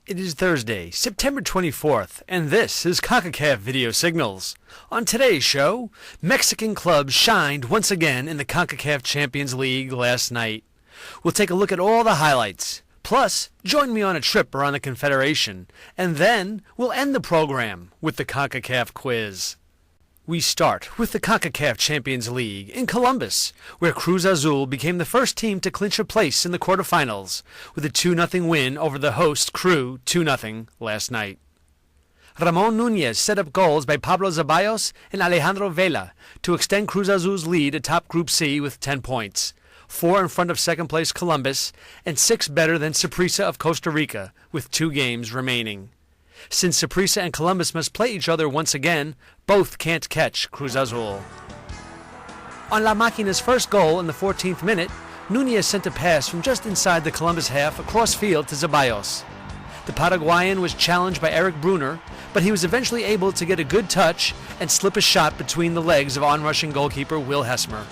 It is Thursday, September 24th, and this is CONCACAF VideoSignals. On today's show, Mexican clubs shined once again in the CONCACAF Champions League last night. We'll take a look at all the highlights. Plus, join me on a trip around the Confederation, and then we'll end the program with the CONCACAF quiz. We start with the CONCACAF Champions League in Columbus, where Cruz Azul became the first team to clinch a place in the quarterfinals with a 2-0 win over the host Cruz 2-0 last night. Ramon Nunez set up goals by Pablo Ceballos and Alejandro Vela to extend Cruz Azul's lead atop Group C with 10 points, 4 in front of second-place Columbus and 6 better than Saprissa of Costa Rica with 2 games remaining. Since Saprissa and Columbus must play each other once again, both can't catch Cruz Azul. On La Maquina's first goal in the 14th minute, Nunez sent a pass from just inside the Columbus half across field to Ceballos. The Paraguayan was challenged by Eric Brunner, but he was eventually able to get a good touch and slip a shot between the legs of onrushing goalkeeper Will Hesmer.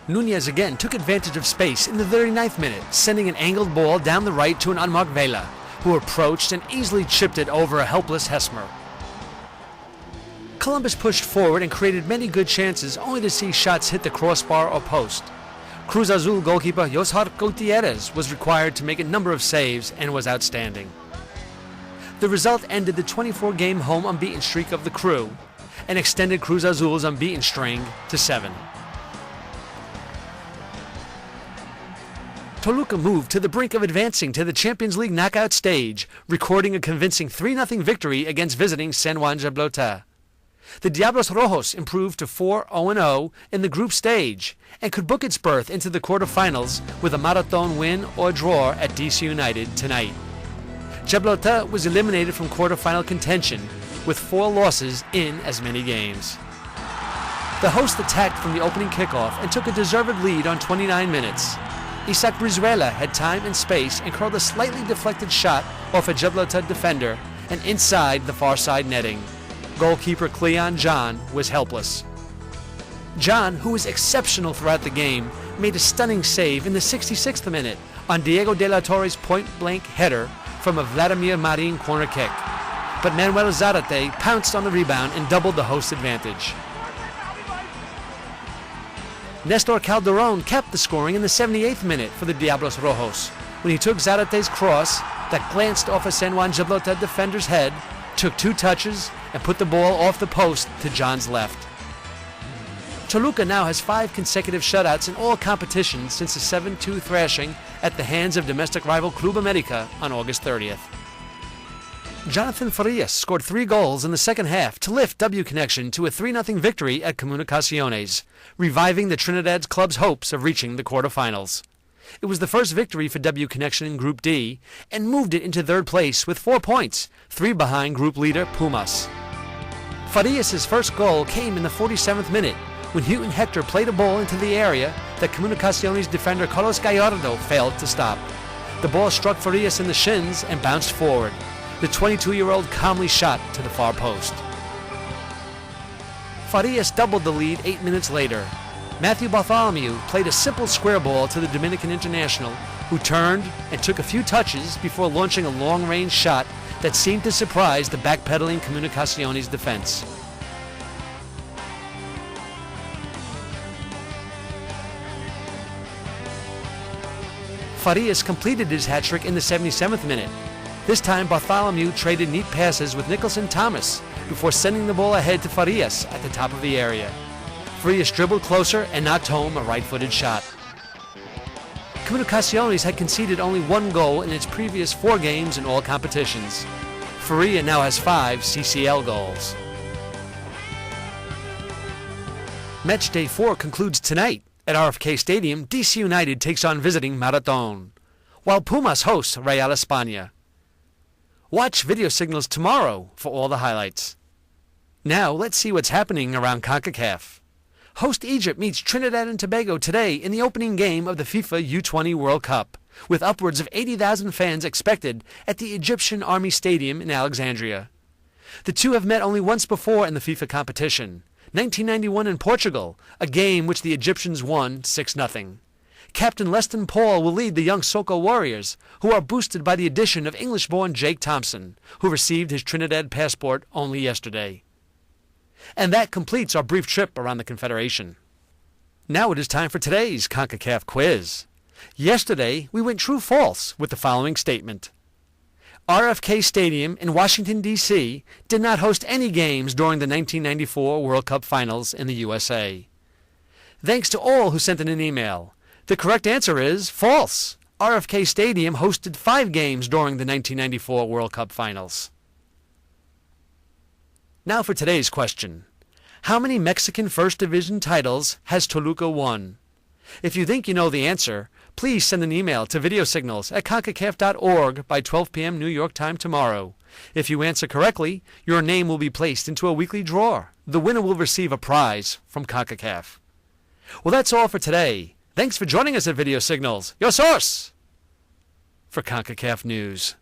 Nunez again took advantage of space in the 39th minute, sending an angled ball down the right to an unmarked Vela, who approached and easily chipped it over a helpless Hesmer. Columbus pushed forward and created many good chances, only to see shots hit the crossbar or post. Cruz Azul goalkeeper Josar Gutierrez was required to make a number of saves and was outstanding. The result ended the 24-game home unbeaten streak of the Crew and extended Cruz Azul's unbeaten string to 7. Toluca moved to the brink of advancing to the Champions League knockout stage, recording a convincing 3-0 victory against visiting San Juan Jabloteh. The Diablos Rojos improved to 4-0 in the group stage and could book its berth into the quarterfinals with a marathon win or draw at DC United tonight. Jabloteh was eliminated from quarterfinal contention with 4 losses in as many games. The host attacked from the opening kickoff and took a deserved lead on 29 minutes. Isaac Brizuela had time and space and curled a slightly deflected shot off a Jabloteh defender and inside the far side netting. Goalkeeper Cleon John was helpless. John, who was exceptional throughout the game, made a stunning save in the 66th minute on Diego de la Torre's point-blank header from a Vladimir Marin corner kick. But Manuel Zarate pounced on the rebound and doubled the host's advantage. Nestor Calderon capped the scoring in the 78th minute for the Diablos Rojos when he took Zarate's cross that glanced off a San Juan Jabloteh defender's head, took 2 touches, and put the ball off the post to John's left. Toluca now has 5 consecutive shutouts in all competitions since a 7-2 thrashing at the hands of domestic rival Club America on August 30th. Jonathan Farias scored 3 goals in the second half to lift W Connection to a 3-0 victory at Comunicaciones, reviving the Trinidad's club's hopes of reaching the quarterfinals. It was the first victory for W Connection in Group D and moved it into 3rd place with 4 points, 3 behind group leader Pumas. Farias' first goal came in the 47th minute when Houghton Hector played a ball into the area that Comunicaciones defender Carlos Gallardo failed to stop. The ball struck Farias in the shins and bounced forward. The 22-year-old calmly shot to the far post. Farias doubled the lead 8 minutes later. Matthew Bartholomew played a simple square ball to the Dominican international, who turned and took a few touches before launching a long-range shot that seemed to surprise the backpedaling Comunicaciones defense. Farias completed his hat-trick in the 77th minute. This time, Bartholomew traded neat passes with Nicholson Thomas before sending the ball ahead to Farias at the top of the area. Farias dribbled closer and knocked home a right-footed shot. Comunicaciones had conceded only 1 goal in its previous 4 games in all competitions. Faria now has 5 CCL goals. Match Day 4 concludes tonight. At RFK Stadium, DC United takes on visiting Marathon, while Pumas hosts Real España. Watch VideoSignals tomorrow for all the highlights. Now let's see what's happening around CONCACAF. Host Egypt meets Trinidad and Tobago today in the opening game of the FIFA U20 World Cup, with upwards of 80,000 fans expected at the Egyptian Army Stadium in Alexandria. The two have met only once before in the FIFA competition, 1991 in Portugal, a game which the Egyptians won 6-0. Captain Leston Paul will lead the young Soko Warriors, who are boosted by the addition of English-born Jake Thompson, who received his Trinidad passport only yesterday. And that completes our brief trip around the Confederation. Now it is time for today's CONCACAF quiz. Yesterday, we went true-false with the following statement. RFK Stadium in Washington, D.C. did not host any games during the 1994 World Cup Finals in the USA. Thanks to all who sent in an email. The correct answer is false. RFK Stadium hosted 5 games during the 1994 World Cup Finals. Now for today's question. How many Mexican First Division titles has Toluca won? If you think you know the answer, please send an email to videosignals@concacaf.org by 12 p.m. New York time tomorrow. If you answer correctly, your name will be placed into a weekly draw. The winner will receive a prize from CONCACAF. Well, that's all for today. Thanks for joining us at Video Signals, your source for CONCACAF news.